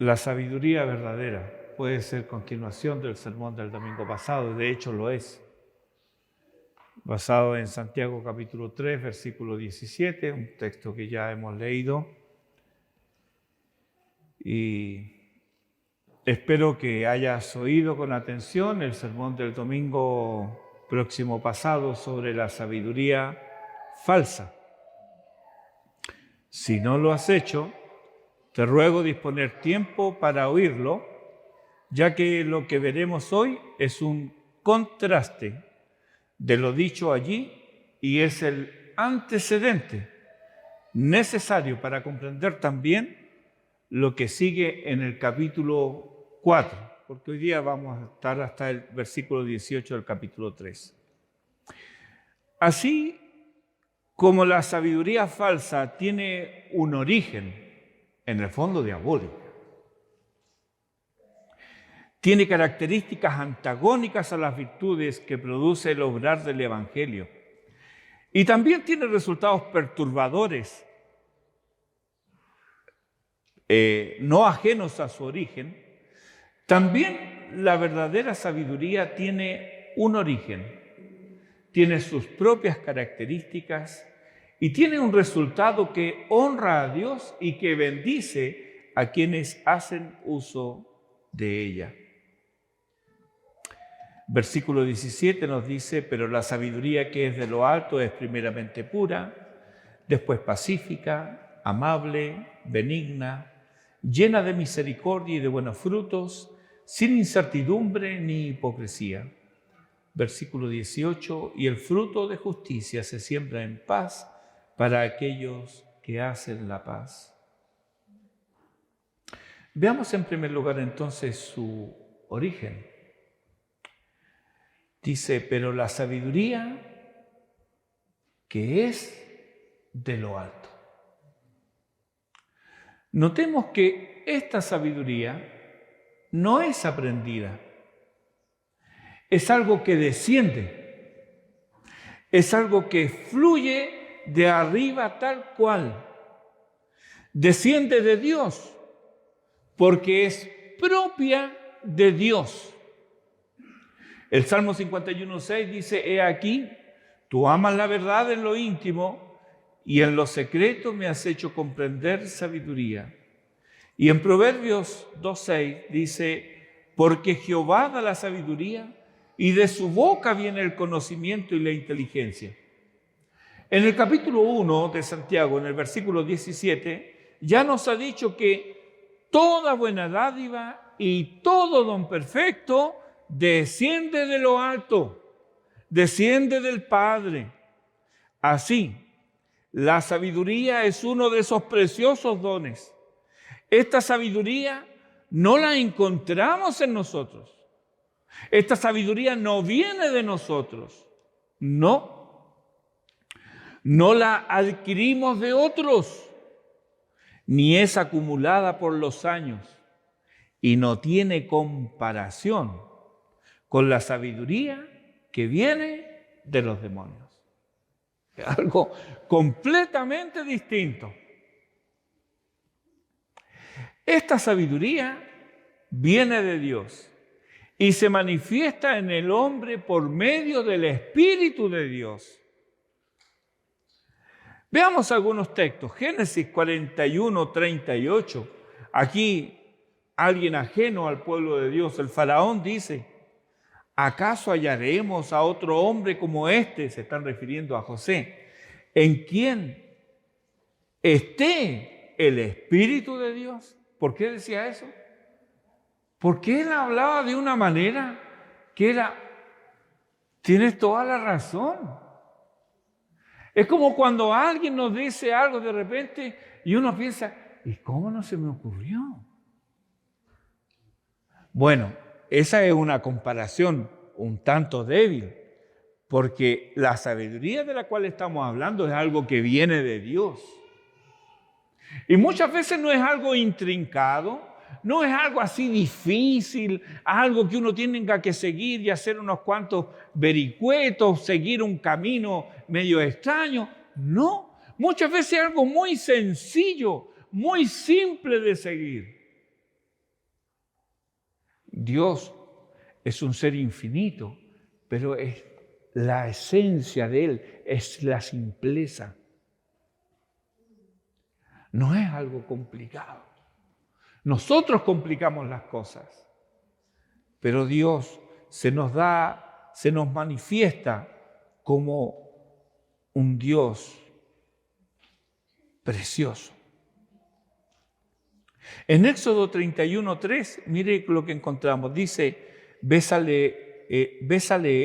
La sabiduría verdadera puede ser continuación del sermón del domingo pasado, de hecho lo es. Basado en Santiago capítulo 3, versículo 17, un texto que ya hemos leído. Y espero que hayas oído con atención el sermón del domingo próximo pasado sobre la sabiduría falsa. Si no lo has hecho, te ruego disponer tiempo para oírlo, ya que lo que veremos hoy es un contraste de lo dicho allí y es el antecedente necesario para comprender también lo que sigue en el capítulo 4, porque hoy día vamos a estar hasta el versículo 18 del capítulo 3. Así como la sabiduría falsa tiene un origen, en el fondo diabólico, tiene características antagónicas a las virtudes que produce el obrar del Evangelio. Y también tiene resultados perturbadores, no ajenos a su origen. También la verdadera sabiduría tiene un origen, tiene sus propias características y tiene un resultado que honra a Dios y que bendice a quienes hacen uso de ella. Versículo 17 nos dice: pero la sabiduría que es de lo alto es primeramente pura, después pacífica, amable, benigna, llena de misericordia y de buenos frutos, sin incertidumbre ni hipocresía. Versículo 18: y el fruto de justicia se siembra en paz para aquellos que hacen la paz. Veamos en primer lugar entonces su origen. Dice: pero la sabiduría que es de lo alto. Notemos que esta sabiduría no es aprendida, es algo que desciende, es algo que fluye de arriba tal cual, desciende de Dios, porque es propia de Dios. El Salmo 51:6 dice: he aquí, tú amas la verdad en lo íntimo y en lo secreto me has hecho comprender sabiduría. Y en Proverbios 2:6 dice: porque Jehová da la sabiduría y de su boca viene el conocimiento y la inteligencia. En el capítulo 1 de Santiago, en el versículo 17, ya nos ha dicho que toda buena dádiva y todo don perfecto desciende de lo alto, desciende del Padre. Así, la sabiduría es uno de esos preciosos dones. Esta sabiduría no la encontramos en nosotros. Esta sabiduría no viene de nosotros. No la adquirimos de otros, ni es acumulada por los años y no tiene comparación con la sabiduría que viene de los demonios. Es algo completamente distinto. Esta sabiduría viene de Dios y se manifiesta en el hombre por medio del Espíritu de Dios. Veamos algunos textos. Génesis 41:38. Aquí alguien ajeno al pueblo de Dios, el faraón, dice: ¿acaso hallaremos a otro hombre como este? Se están refiriendo a José, en quien esté el Espíritu de Dios. ¿Por qué decía eso? Porque él hablaba de una manera que era: tienes toda la razón. Es como cuando alguien nos dice algo de repente y uno piensa: ¿y cómo no se me ocurrió? Bueno, esa es una comparación un tanto débil, porque la sabiduría de la cual estamos hablando es algo que viene de Dios. Y muchas veces no es algo intrincado, no es algo así difícil, algo que uno tenga que seguir y hacer unos cuantos vericuetos, seguir un camino medio extraño. No, muchas veces es algo muy sencillo, muy simple de seguir. Dios es un ser infinito, pero es la esencia de Él, es la simpleza. No es algo complicado. Nosotros complicamos las cosas, pero Dios se nos manifiesta como un Dios precioso. En Éxodo 31:3, mire lo que encontramos. Dice, bésale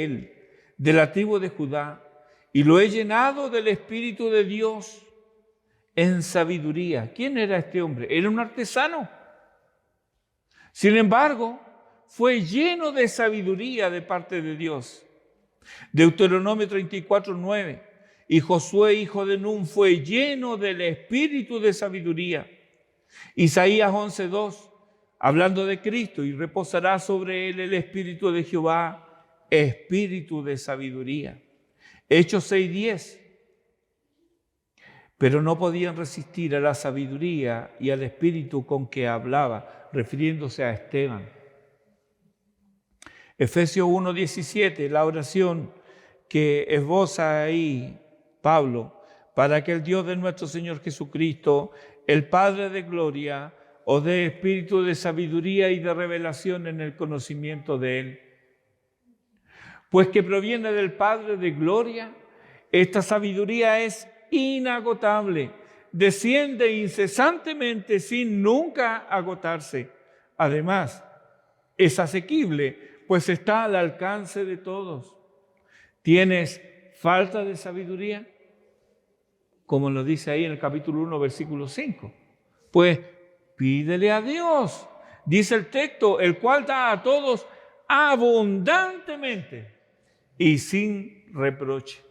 él de la tribu de Judá, y lo he llenado del Espíritu de Dios en sabiduría. ¿Quién era este hombre? Era un artesano. Sin embargo, fue lleno de sabiduría de parte de Dios. Deuteronomio 34:9. Y Josué, hijo de Nun, fue lleno del espíritu de sabiduría. Isaías 11:2, hablando de Cristo, y reposará sobre él el espíritu de Jehová, espíritu de sabiduría. Hechos 6:10. Pero no podían resistir a la sabiduría y al espíritu con que hablaba, refiriéndose a Esteban. Efesios 1:17, la oración que esboza ahí Pablo, para que el Dios de nuestro Señor Jesucristo, el Padre de gloria, os dé espíritu de sabiduría y de revelación en el conocimiento de Él. Pues que proviene del Padre de gloria, esta sabiduría es inagotable, desciende incesantemente sin nunca agotarse. Además, es asequible, pues está al alcance de todos. ¿Tienes falta de sabiduría? Como lo dice ahí en el capítulo 1, versículo 5. Pues pídele a Dios, dice el texto, el cual da a todos abundantemente y sin reproche.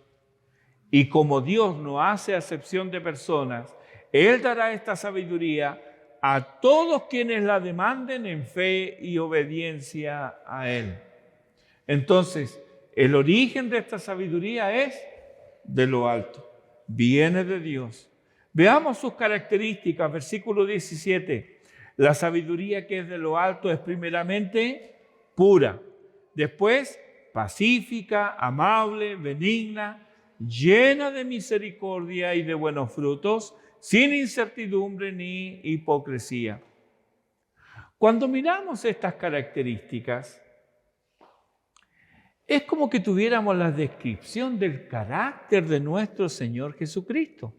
Y como Dios no hace acepción de personas, Él dará esta sabiduría a todos quienes la demanden en fe y obediencia a Él. Entonces, el origen de esta sabiduría es de lo alto, viene de Dios. Veamos sus características, versículo 17. La sabiduría que es de lo alto es primeramente pura, después pacífica, amable, benigna, llena de misericordia y de buenos frutos, sin incertidumbre ni hipocresía. Cuando miramos estas características, es como que tuviéramos la descripción del carácter de nuestro Señor Jesucristo.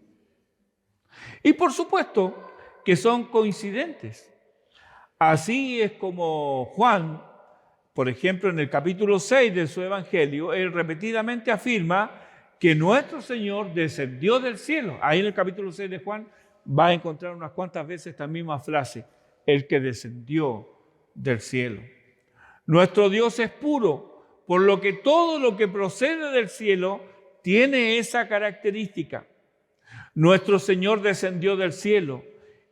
Y por supuesto que son coincidentes. Así es como Juan, por ejemplo, en el capítulo 6 de su Evangelio, él repetidamente afirma que nuestro Señor descendió del cielo. Ahí en el capítulo 6 de Juan va a encontrar unas cuantas veces esta misma frase, el que descendió del cielo. Nuestro Dios es puro, por lo que todo lo que procede del cielo tiene esa característica. Nuestro Señor descendió del cielo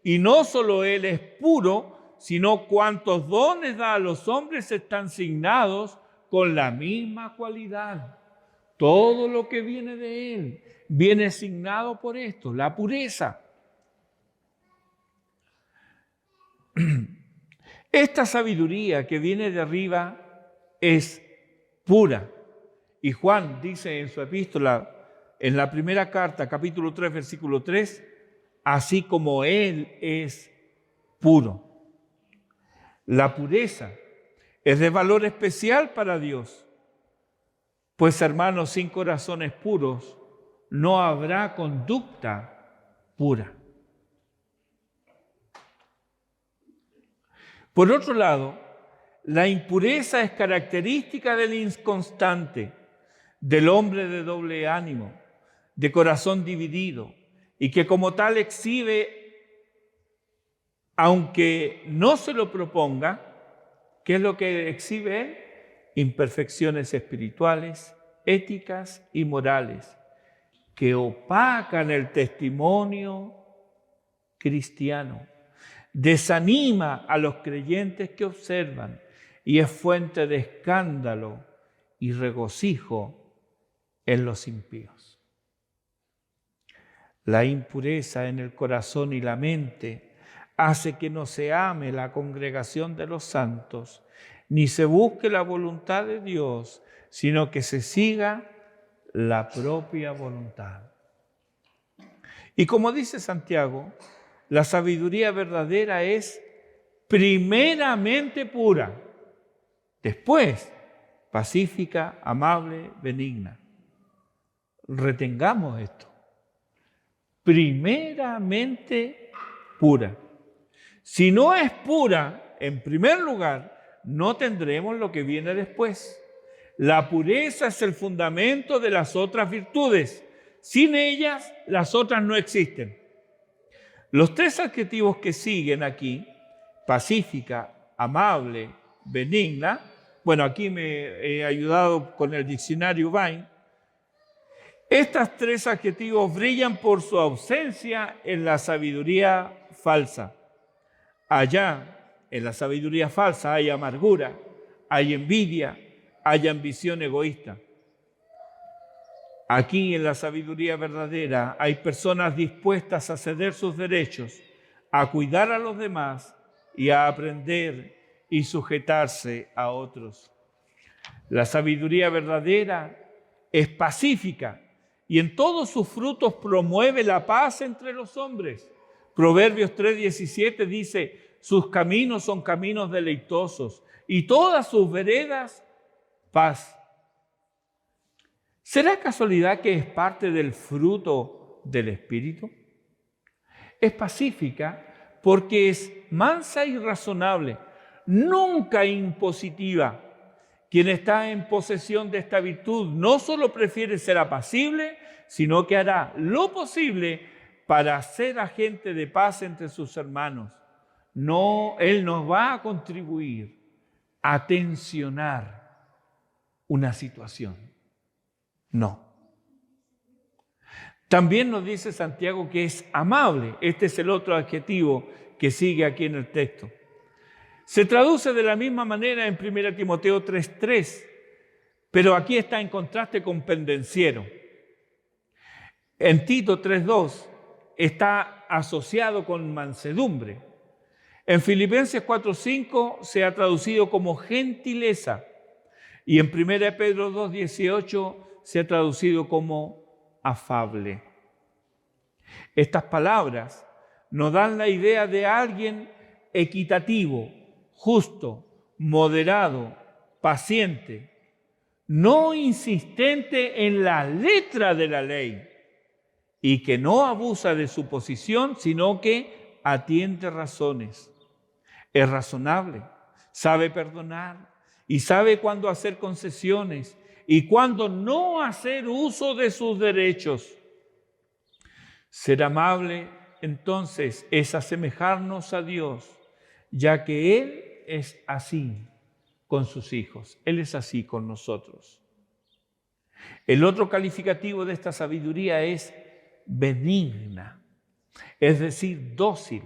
y no solo Él es puro, sino cuantos dones da a los hombres están signados con la misma cualidad. Todo lo que viene de Él viene signado por esto, la pureza. Esta sabiduría que viene de arriba es pura. Y Juan dice en su epístola, en la primera carta, capítulo 3, versículo 3, así como Él es puro. La pureza es de valor especial para Dios. Pues, hermanos, sin corazones puros no habrá conducta pura. Por otro lado, la impureza es característica del inconstante, del hombre de doble ánimo, de corazón dividido, y que como tal exhibe, aunque no se lo proponga, ¿qué es lo que exhibe él? Imperfecciones espirituales, éticas y morales, que opacan el testimonio cristiano, desanima a los creyentes que observan y es fuente de escándalo y regocijo en los impíos. La impureza en el corazón y la mente hace que no se ame la congregación de los santos ni se busque la voluntad de Dios, sino que se siga la propia voluntad. Y como dice Santiago, la sabiduría verdadera es primeramente pura, después pacífica, amable, benigna. Retengamos esto. Primeramente pura. Si no es pura, en primer lugar, no tendremos lo que viene después. La pureza es el fundamento de las otras virtudes. Sin ellas, las otras no existen. Los tres adjetivos que siguen aquí, pacífica, amable, benigna, bueno, aquí me he ayudado con el diccionario Vine. Estos tres adjetivos brillan por su ausencia en la sabiduría falsa. Allá, en la sabiduría falsa, hay amargura, hay envidia, hay ambición egoísta. Aquí, en la sabiduría verdadera, hay personas dispuestas a ceder sus derechos, a cuidar a los demás y a aprender y sujetarse a otros. La sabiduría verdadera es pacífica y en todos sus frutos promueve la paz entre los hombres. Proverbios 3:17 dice: sus caminos son caminos deleitosos y todas sus veredas paz. ¿Será casualidad que es parte del fruto del Espíritu? Es pacífica porque es mansa y razonable, nunca impositiva. Quien está en posesión de esta virtud no solo prefiere ser apacible, sino que hará lo posible para ser agente de paz entre sus hermanos. Él nos va a contribuir a tensionar una situación. No. También nos dice Santiago que es amable. Este es el otro adjetivo que sigue aquí en el texto. Se traduce de la misma manera en 1 Timoteo 3:3, pero aquí está en contraste con pendenciero. En Tito 3:2 está asociado con mansedumbre. En Filipenses 4:5 se ha traducido como gentileza. Y en 1 Pedro 2:18 se ha traducido como afable. Estas palabras nos dan la idea de alguien equitativo, justo, moderado, paciente, no insistente en la letra de la ley y que no abusa de su posición, sino que atiende razones. Es razonable, sabe perdonar y sabe cuándo hacer concesiones y cuándo no hacer uso de sus derechos. Ser amable, entonces, es asemejarnos a Dios, ya que Él es así con sus hijos. Él es así con nosotros. El otro calificativo de esta sabiduría es benigna, es decir, dócil,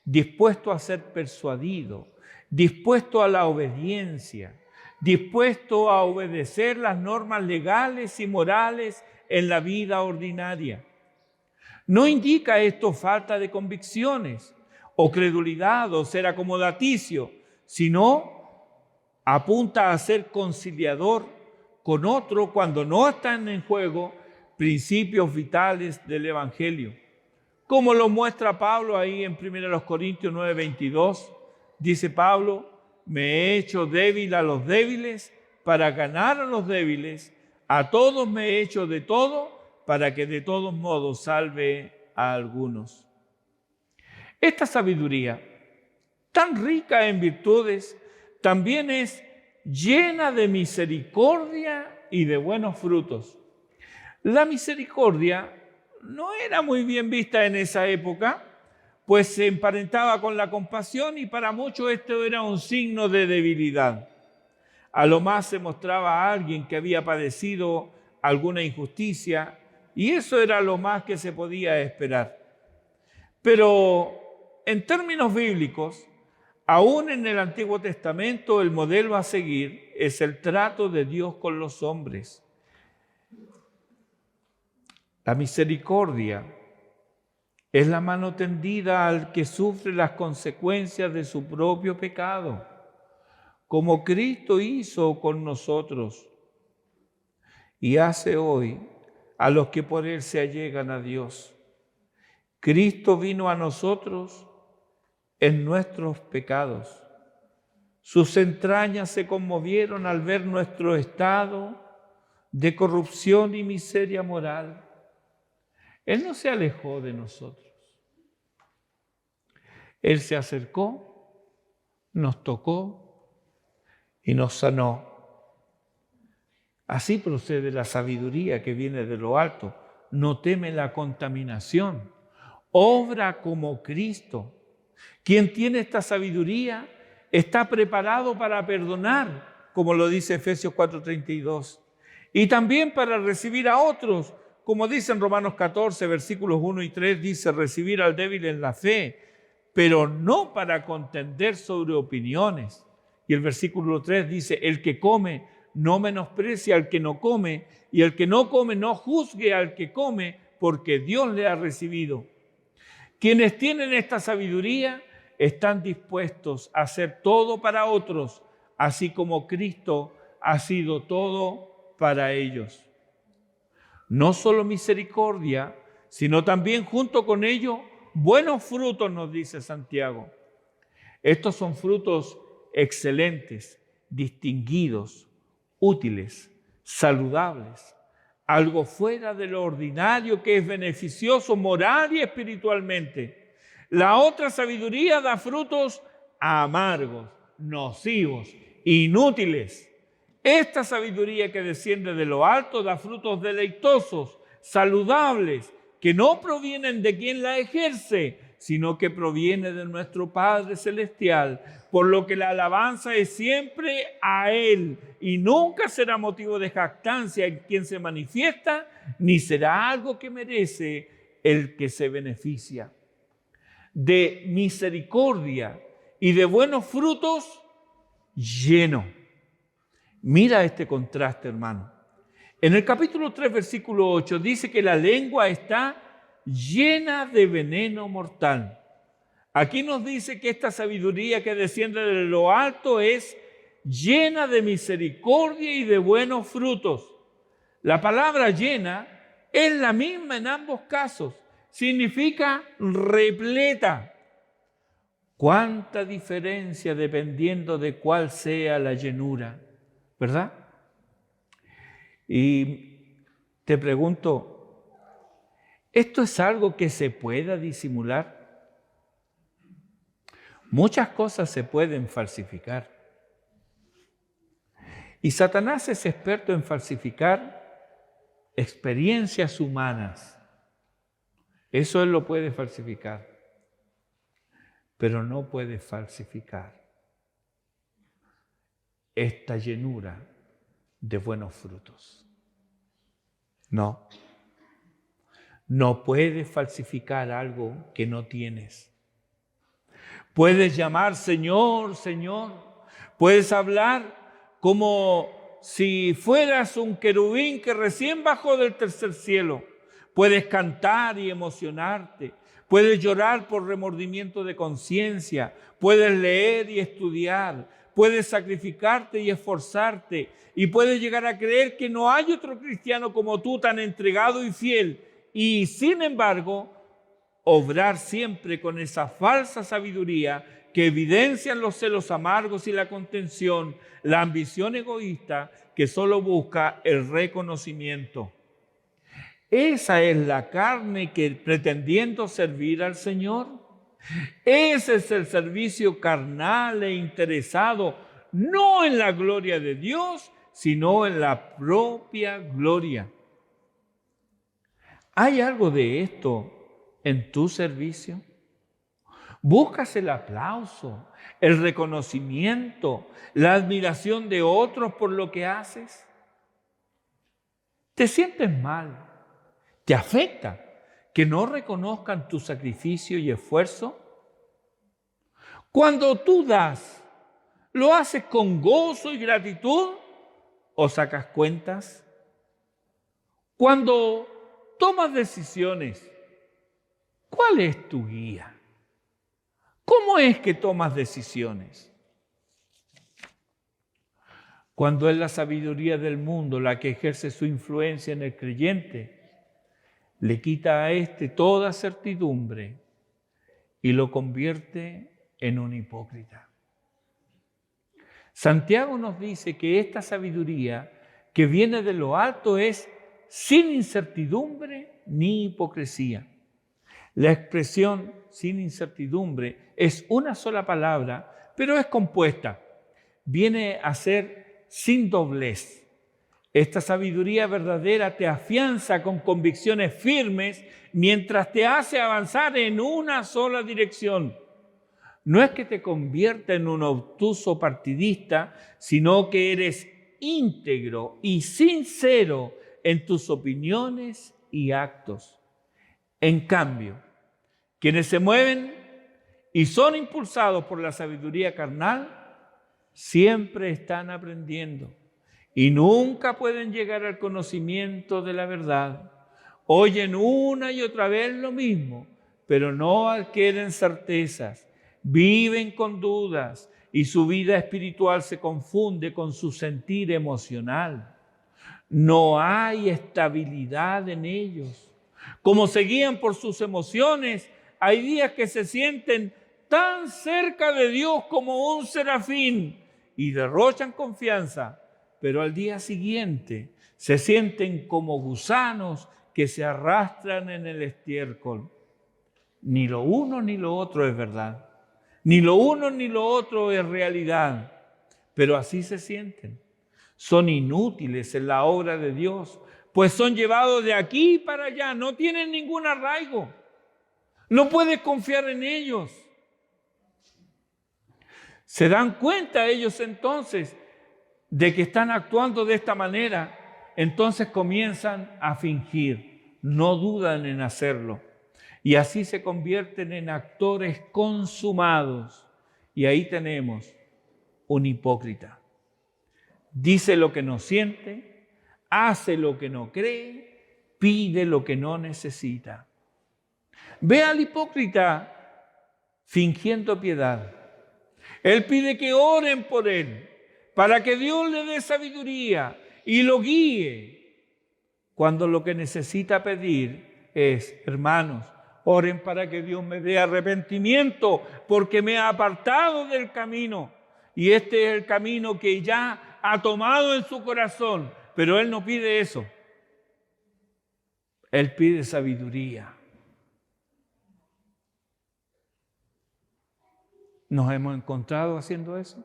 dispuesto a ser persuadido, dispuesto a la obediencia, dispuesto a obedecer las normas legales y morales en la vida ordinaria. No indica esto falta de convicciones o credulidad o ser acomodaticio, sino apunta a ser conciliador con otro cuando no están en juego principios vitales del Evangelio. Como lo muestra Pablo ahí en 1 Corintios 9:22, dice Pablo: me he hecho débil a los débiles para ganar a los débiles, a todos me he hecho de todo para que de todos modos salve a algunos. Esta sabiduría, tan rica en virtudes, también es llena de misericordia y de buenos frutos. La misericordia no era muy bien vista en esa época, pues se emparentaba con la compasión y para muchos esto era un signo de debilidad. A lo más se mostraba a alguien que había padecido alguna injusticia y eso era lo más que se podía esperar. Pero en términos bíblicos, aún en el Antiguo Testamento, el modelo a seguir es el trato de Dios con los hombres. La misericordia es la mano tendida al que sufre las consecuencias de su propio pecado, como Cristo hizo con nosotros y hace hoy a los que por Él se allegan a Dios. Cristo vino a nosotros en nuestros pecados. Sus entrañas se conmovieron al ver nuestro estado de corrupción y miseria moral. Él no se alejó de nosotros. Él se acercó, nos tocó y nos sanó. Así procede la sabiduría que viene de lo alto. No teme la contaminación. Obra como Cristo. Quien tiene esta sabiduría está preparado para perdonar, como lo dice Efesios 4:32. Y también para recibir a otros, como dice en Romanos 14, versículos 1 y 3, dice recibir al débil en la fe, pero no para contender sobre opiniones. Y el versículo 3 dice, el que come no menosprecie al que no come, y el que no come no juzgue al que come, porque Dios le ha recibido. Quienes tienen esta sabiduría están dispuestos a hacer todo para otros, así como Cristo ha sido todo para ellos. No solo misericordia, sino también junto con ello buenos frutos, nos dice Santiago. Estos son frutos excelentes, distinguidos, útiles, saludables, algo fuera de lo ordinario que es beneficioso moral y espiritualmente. La otra sabiduría da frutos amargos, nocivos, inútiles. Esta sabiduría que desciende de lo alto da frutos deleitosos, saludables, que no provienen de quien la ejerce, sino que proviene de nuestro Padre Celestial, por lo que la alabanza es siempre a Él y nunca será motivo de jactancia en quien se manifiesta, ni será algo que merece el que se beneficia. De misericordia y de buenos frutos lleno. Mira este contraste, hermano. En el capítulo 3, versículo 8, dice que la lengua está llena de veneno mortal. Aquí nos dice que esta sabiduría que desciende de lo alto es llena de misericordia y de buenos frutos. La palabra llena es la misma en ambos casos. Significa repleta. ¿Cuánta diferencia dependiendo de cuál sea la llenura? ¿Verdad? Y te pregunto, ¿esto es algo que se pueda disimular? Muchas cosas se pueden falsificar. Y Satanás es experto en falsificar experiencias humanas. Eso él lo puede falsificar, pero no puede falsificar esta llenura de buenos frutos. No puedes falsificar algo que no tienes. Puedes llamar Señor, Señor. Puedes hablar como si fueras un querubín que recién bajó del tercer cielo. Puedes cantar y emocionarte. Puedes llorar por remordimiento de conciencia. Puedes leer y estudiar. Puedes sacrificarte y esforzarte. Y puedes llegar a creer que no hay otro cristiano como tú tan entregado y fiel. Y sin embargo, obrar siempre con esa falsa sabiduría que evidencian los celos amargos y la contención, la ambición egoísta que solo busca el reconocimiento. Esa es la carne que pretendiendo servir al Señor. Ese es el servicio carnal e interesado, no en la gloria de Dios, sino en la propia gloria. ¿Hay algo de esto en tu servicio? ¿Buscas el aplauso, el reconocimiento, la admiración de otros por lo que haces? ¿Te sientes mal? ¿Te afecta que no reconozcan tu sacrificio y esfuerzo? Cuando tú das, ¿lo haces con gozo y gratitud o sacas cuentas? Cuando tomas decisiones, ¿cuál es tu guía? ¿Cómo es que tomas decisiones? cuando es la sabiduría del mundo la que ejerce su influencia en el creyente, le quita a éste toda certidumbre y lo convierte en un hipócrita. Santiago nos dice que esta sabiduría que viene de lo alto es sin incertidumbre ni hipocresía. La expresión sin incertidumbre es una sola palabra, pero es compuesta. Viene a ser sin doblez. Esta sabiduría verdadera te afianza con convicciones firmes mientras te hace avanzar en una sola dirección. No es que te convierta en un obtuso partidista, sino que eres íntegro y sincero en tus opiniones y actos. En cambio, quienes se mueven y son impulsados por la sabiduría carnal, siempre están aprendiendo y nunca pueden llegar al conocimiento de la verdad. Oyen una y otra vez lo mismo, pero no adquieren certezas, viven con dudas y su vida espiritual se confunde con su sentir emocional. No hay estabilidad en ellos. Como se guían por sus emociones, hay días que se sienten tan cerca de Dios como un serafín y derrochan confianza, pero al día siguiente se sienten como gusanos que se arrastran en el estiércol. Ni lo uno ni lo otro es verdad. Ni lo uno ni lo otro es realidad, pero así se sienten. Son inútiles en la obra de Dios, pues son llevados de aquí para allá, no tienen ningún arraigo. No puedes confiar en ellos. Se dan cuenta ellos entonces de que están actuando de esta manera, entonces comienzan a fingir, no dudan en hacerlo. Y así se convierten en actores consumados. Y ahí tenemos un hipócrita. Dice lo que no siente, hace lo que no cree, pide lo que no necesita. Ve al hipócrita fingiendo piedad. Él pide que oren por él, para que Dios le dé sabiduría y lo guíe, cuando lo que necesita pedir es: hermanos, oren para que Dios me dé arrepentimiento, porque me ha apartado del camino. Y este es el camino que ya ha tomado en su corazón. Pero él no pide eso. Él pide sabiduría. ¿Nos hemos encontrado haciendo eso?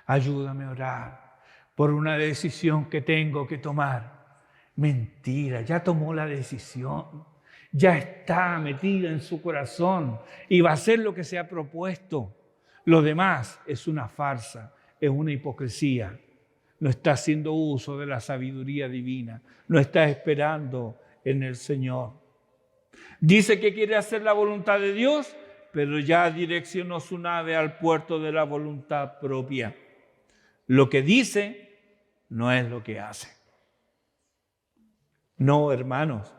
Ayúdame a orar por una decisión que tengo que tomar. Mentira, ya tomó la decisión. Ya está metida en su corazón y va a hacer lo que se ha propuesto. Lo demás es una farsa, es una hipocresía. No está haciendo uso de la sabiduría divina. No está esperando en el Señor. Dice que quiere hacer la voluntad de Dios, pero ya direccionó su nave al puerto de la voluntad propia. Lo que dice no es lo que hace. No, hermanos,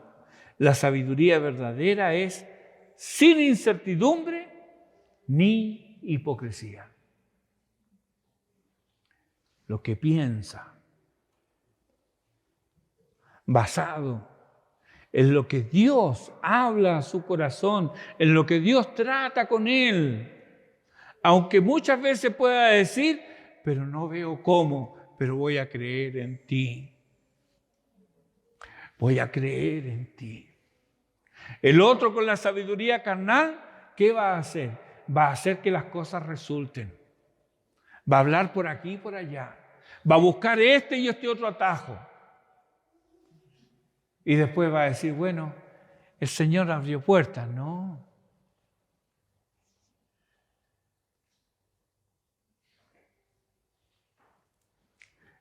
la sabiduría verdadera es sin incertidumbre ni hipocresía. Lo que piensa, basado en lo que Dios habla a su corazón, en lo que Dios trata con él. Aunque muchas veces pueda decir: pero no veo cómo, pero voy a creer en ti. Voy a creer en ti. El otro, con la sabiduría carnal, ¿qué va a hacer? Va a hacer que las cosas resulten. Va a hablar por aquí y por allá. Va a buscar este y este otro atajo. Y después va a decir: bueno, el Señor abrió puertas. No.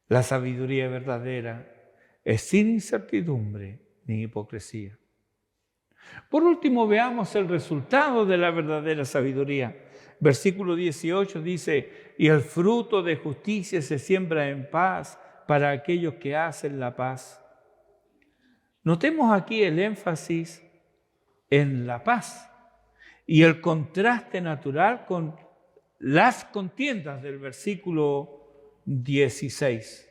La sabiduría verdadera es sin incertidumbre ni hipocresía. Por último, veamos el resultado de la verdadera sabiduría. Versículo 18 dice: y el fruto de justicia se siembra en paz para aquellos que hacen la paz. Notemos aquí el énfasis en la paz y el contraste natural con las contiendas del versículo 16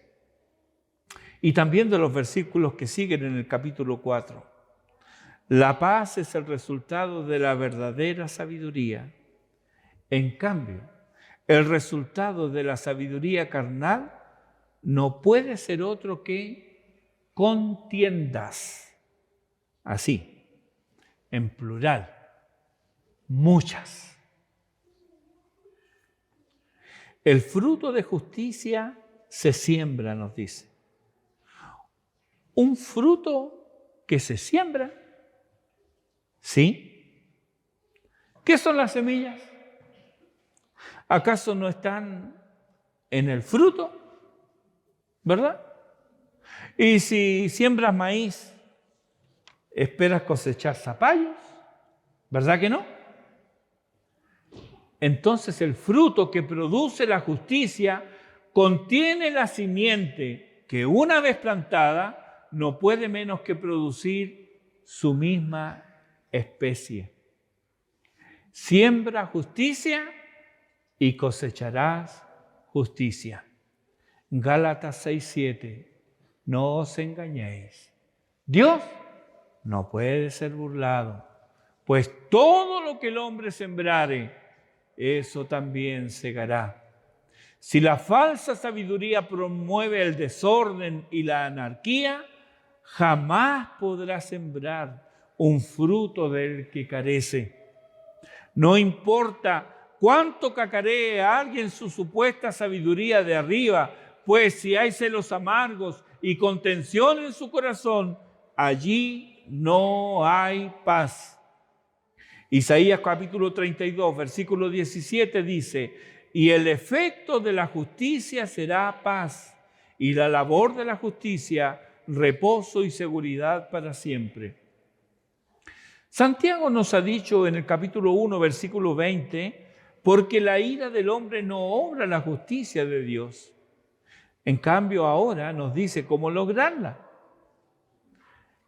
y también de los versículos que siguen en el capítulo 4. La paz es el resultado de la verdadera sabiduría. En cambio, el resultado de la sabiduría carnal no puede ser otro que contiendas. Así, en plural, muchas. El fruto de justicia se siembra, nos dice. Un fruto que se siembra, ¿sí? ¿Qué son las semillas? ¿Acaso no están en el fruto? ¿Verdad? Y si siembras maíz, ¿esperas cosechar zapallos? ¿Verdad que no? Entonces el fruto que produce la justicia contiene la simiente que una vez plantada no puede menos que producir su misma especie. Siembra justicia y cosecharás justicia. Gálatas 6:7. No os engañéis. Dios no puede ser burlado, pues todo lo que el hombre sembrare, eso también segará. Si la falsa sabiduría promueve el desorden y la anarquía, jamás podrá sembrar un fruto del que carece. No importa cuánto cacaree a alguien su supuesta sabiduría de arriba, pues si hay celos amargos y contención en su corazón, allí no hay paz. Isaías capítulo 32, versículo 17 dice: y el efecto de la justicia será paz, y la labor de la justicia, reposo y seguridad para siempre. Santiago nos ha dicho en el capítulo 1, versículo 20, porque la ira del hombre no obra la justicia de Dios. En cambio, ahora nos dice cómo lograrla.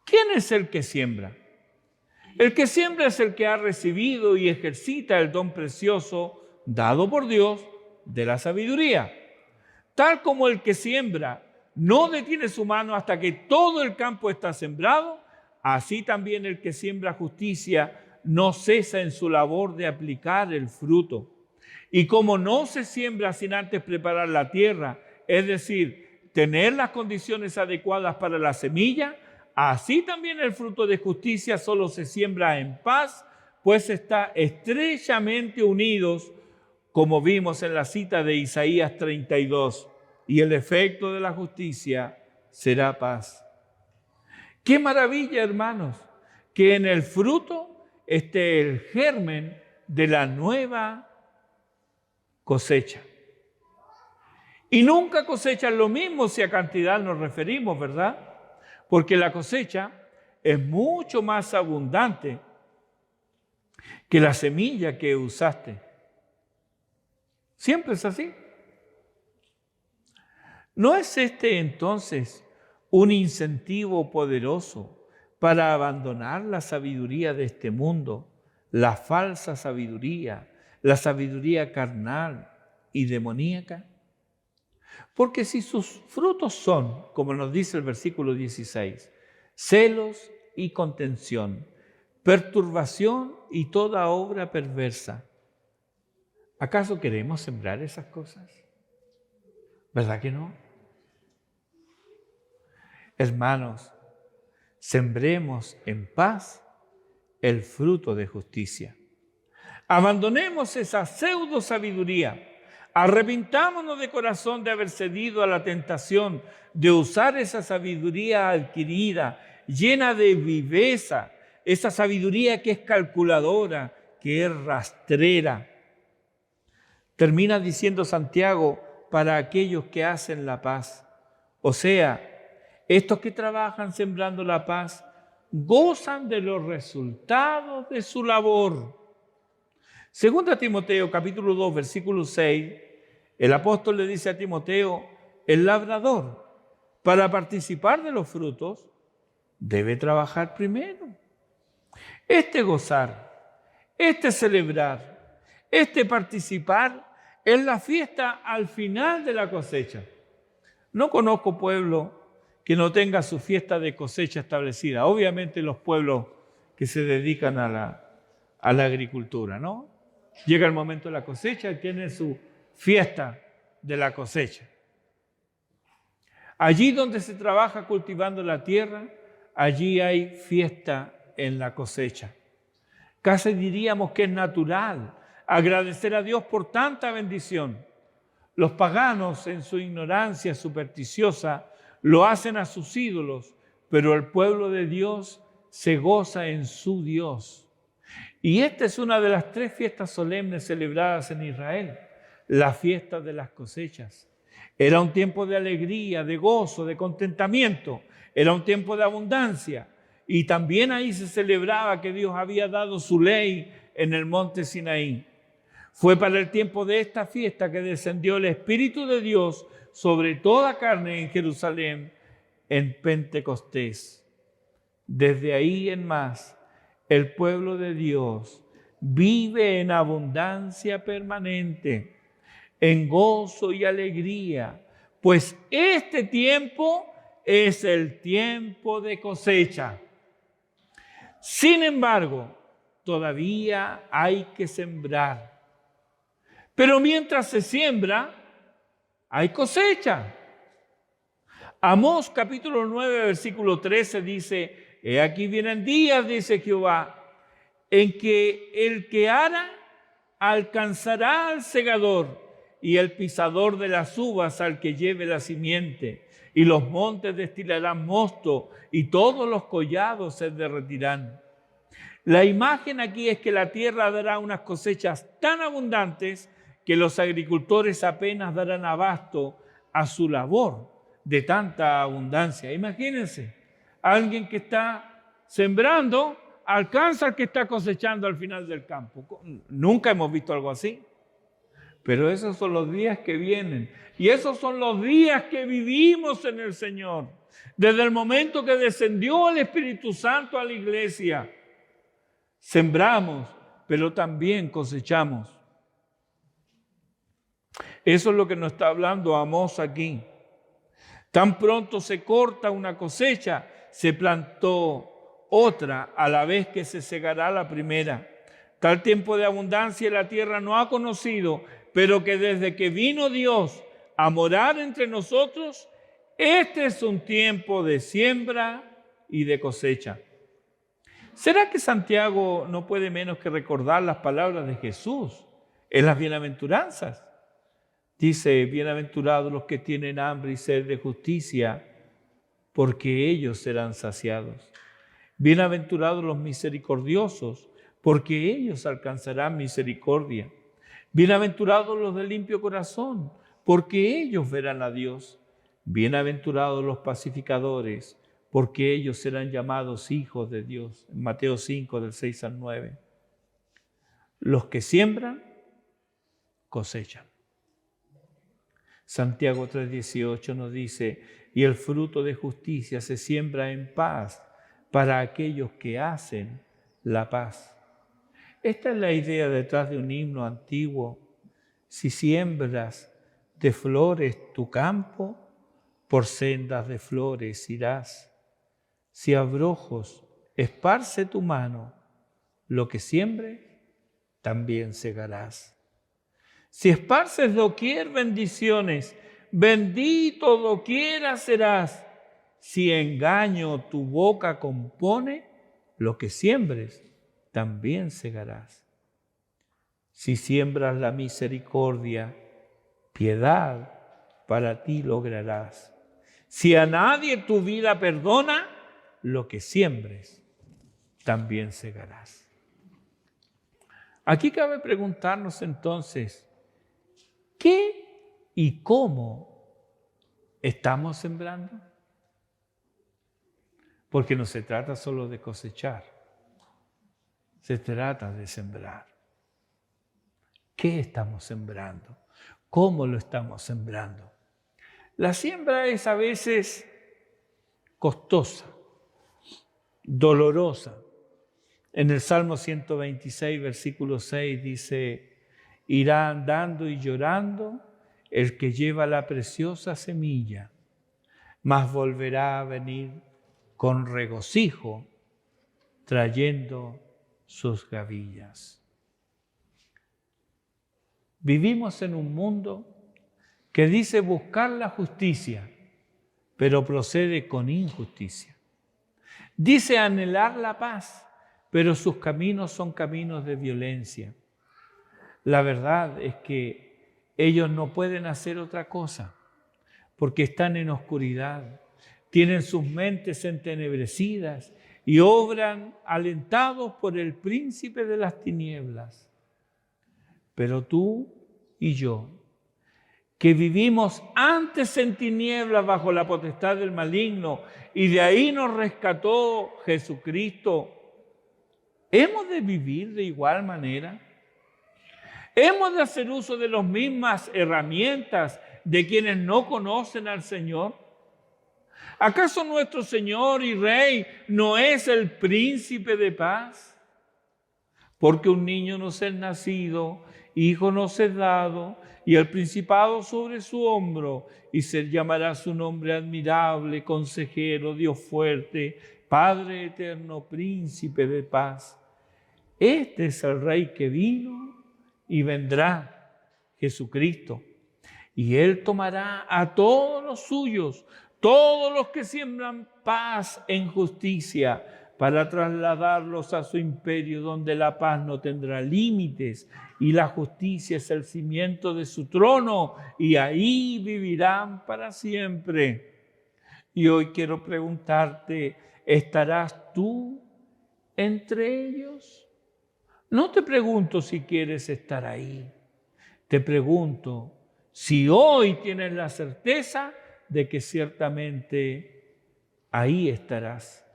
¿Quién es el que siembra? El que siembra es el que ha recibido y ejercita el don precioso dado por Dios de la sabiduría. Tal como el que siembra no detiene su mano hasta que todo el campo está sembrado, así también el que siembra justicia no cesa en su labor de aplicar el fruto. Y como no se siembra sin antes preparar la tierra, es decir, tener las condiciones adecuadas para la semilla, así también el fruto de justicia solo se siembra en paz, pues está estrechamente unidos, como vimos en la cita de Isaías 32, y el efecto de la justicia será paz. ¡Qué maravilla, hermanos! Que en el fruto esté el germen de la nueva cosecha. Y nunca cosechan lo mismo si a cantidad nos referimos, ¿verdad? Porque la cosecha es mucho más abundante que la semilla que usaste. Siempre es así. ¿No es este entonces un incentivo poderoso para abandonar la sabiduría de este mundo, la falsa sabiduría, la sabiduría carnal y demoníaca? Porque si sus frutos son, como nos dice el versículo 16, celos y contención, perturbación y toda obra perversa, ¿acaso queremos sembrar esas cosas? ¿Verdad que no? Hermanos, sembremos en paz el fruto de justicia. Abandonemos esa pseudo sabiduría. Arrepintámonos de corazón de haber cedido a la tentación de usar esa sabiduría adquirida, llena de viveza, esa sabiduría que es calculadora, que es rastrera. Termina diciendo Santiago, para aquellos que hacen la paz. O sea, estos que trabajan sembrando la paz, gozan de los resultados de su labor. Segunda Timoteo, capítulo 2, versículo 6, el apóstol le dice a Timoteo, el labrador, para participar de los frutos, debe trabajar primero. Este gozar, este celebrar, este participar es la fiesta al final de la cosecha. No conozco pueblo que no tenga su fiesta de cosecha establecida. Obviamente los pueblos que se dedican a la agricultura, ¿no? Llega el momento de la cosecha y tienen su fiesta de la cosecha. Allí donde se trabaja cultivando la tierra, allí hay fiesta en la cosecha. Casi diríamos que es natural agradecer a Dios por tanta bendición. Los paganos, en su ignorancia supersticiosa, lo hacen a sus ídolos, pero el pueblo de Dios se goza en su Dios. Y esta es una de las 3 fiestas solemnes celebradas en Israel, la fiesta de las cosechas. Era un tiempo de alegría, de gozo, de contentamiento, era un tiempo de abundancia. Y también ahí se celebraba que Dios había dado su ley en el monte Sinaí. Fue para el tiempo de esta fiesta que descendió el Espíritu de Dios sobre toda carne en Jerusalén en Pentecostés. Desde ahí en más, el pueblo de Dios vive en abundancia permanente, en gozo y alegría, pues este tiempo es el tiempo de cosecha. Sin embargo, todavía hay que sembrar. Pero mientras se siembra, hay cosecha. Amós capítulo 9, versículo 13 dice: he aquí vienen días, dice Jehová, en que el que ara alcanzará al segador, y el pisador de las uvas al que lleve la simiente, y los montes destilarán mosto, y todos los collados se derretirán. La imagen aquí es que la tierra dará unas cosechas tan abundantes que los agricultores apenas darán abasto a su labor de tanta abundancia. Imagínense, alguien que está sembrando alcanza al que está cosechando al final del campo. Nunca hemos visto algo así. Pero esos son los días que vienen. Y esos son los días que vivimos en el Señor. Desde el momento que descendió el Espíritu Santo a la iglesia, sembramos, pero también cosechamos. Eso es lo que nos está hablando Amós aquí. Tan pronto se corta una cosecha, se plantó otra a la vez que se segará la primera. Tal tiempo de abundancia la tierra no ha conocido, pero que desde que vino Dios a morar entre nosotros, este es un tiempo de siembra y de cosecha. ¿Será que Santiago no puede menos que recordar las palabras de Jesús en las bienaventuranzas? Dice: bienaventurados los que tienen hambre y sed de justicia, porque ellos serán saciados. Bienaventurados los misericordiosos, porque ellos alcanzarán misericordia. Bienaventurados los de limpio corazón, porque ellos verán a Dios. Bienaventurados los pacificadores, porque ellos serán llamados hijos de Dios. En Mateo 5, del 6 al 9. Los que siembran, cosechan. Santiago 3:18 nos dice: y el fruto de justicia se siembra en paz para aquellos que hacen la paz. Esta es la idea detrás de un himno antiguo. Si siembras de flores tu campo, por sendas de flores irás. Si abrojos esparce tu mano, lo que siembre, también segarás. Si esparces doquier bendiciones, bendito doquiera serás. Si engaño tu boca compone, lo que siembres, también segarás. Si siembras la misericordia, piedad para ti lograrás. Si a nadie tu vida perdona, lo que siembres, también segarás. Aquí cabe preguntarnos entonces, ¿qué y cómo estamos sembrando? Porque no se trata solo de cosechar, se trata de sembrar. ¿Qué estamos sembrando? ¿Cómo lo estamos sembrando? La siembra es a veces costosa, dolorosa. En el Salmo 126, versículo 6 dice: irá andando y llorando el que lleva la preciosa semilla, mas volverá a venir con regocijo, trayendo sus gavillas. Vivimos en un mundo que dice buscar la justicia, pero procede con injusticia. Dice anhelar la paz, pero sus caminos son caminos de violencia. La verdad es que ellos no pueden hacer otra cosa, porque están en oscuridad, tienen sus mentes entenebrecidas y obran alentados por el príncipe de las tinieblas. Pero tú y yo, que vivimos antes en tinieblas bajo la potestad del maligno y de ahí nos rescató Jesucristo, ¿hemos de vivir de igual manera? ¿Hemos de hacer uso de las mismas herramientas de quienes no conocen al Señor? ¿Acaso nuestro Señor y Rey no es el príncipe de paz? Porque un niño nos es nacido, hijo nos es dado, y el principado sobre su hombro, y se llamará su nombre admirable, consejero, Dios fuerte, Padre eterno, príncipe de paz. Este es el Rey que vino y vendrá, Jesucristo. Y Él tomará a todos los suyos, todos los que siembran paz en justicia, para trasladarlos a su imperio, donde la paz no tendrá límites y la justicia es el cimiento de su trono, y ahí vivirán para siempre. Y hoy quiero preguntarte, ¿estarás tú entre ellos? No te pregunto si quieres estar ahí, te pregunto si hoy tienes la certeza de que ciertamente ahí estarás.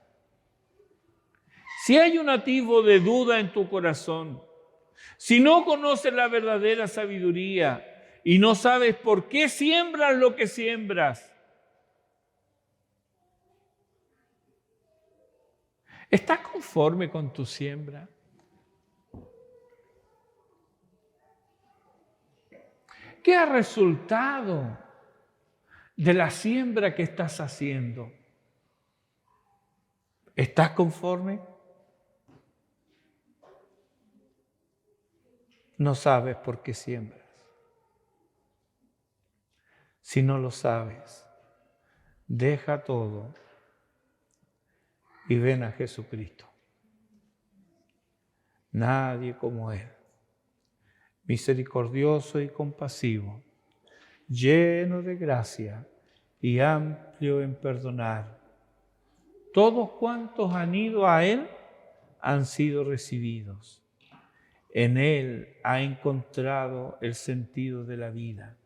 Si hay un atisbo de duda en tu corazón, si no conoces la verdadera sabiduría y no sabes por qué siembras lo que siembras, ¿estás conforme con tu siembra? ¿Qué ha resultado de la siembra que estás haciendo? ¿Estás conforme? No sabes por qué siembras. Si no lo sabes, deja todo y ven a Jesucristo. Nadie como Él, misericordioso y compasivo, lleno de gracia y amplio en perdonar. Todos cuantos han ido a Él han sido recibidos. En Él ha encontrado el sentido de la vida.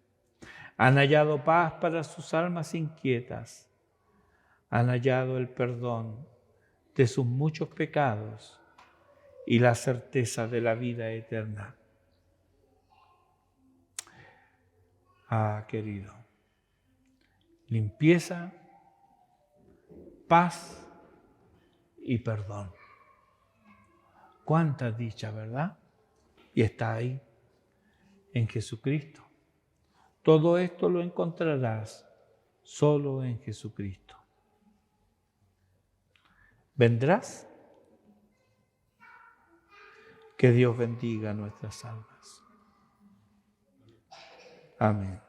Han hallado paz para sus almas inquietas. Han hallado el perdón de sus muchos pecados y la certeza de la vida eterna. Ah, querido, limpieza, paz y perdón. Cuánta dicha, ¿verdad? Y está ahí, en Jesucristo. Todo esto lo encontrarás solo en Jesucristo. ¿Vendrás? Que Dios bendiga nuestras almas. Amén.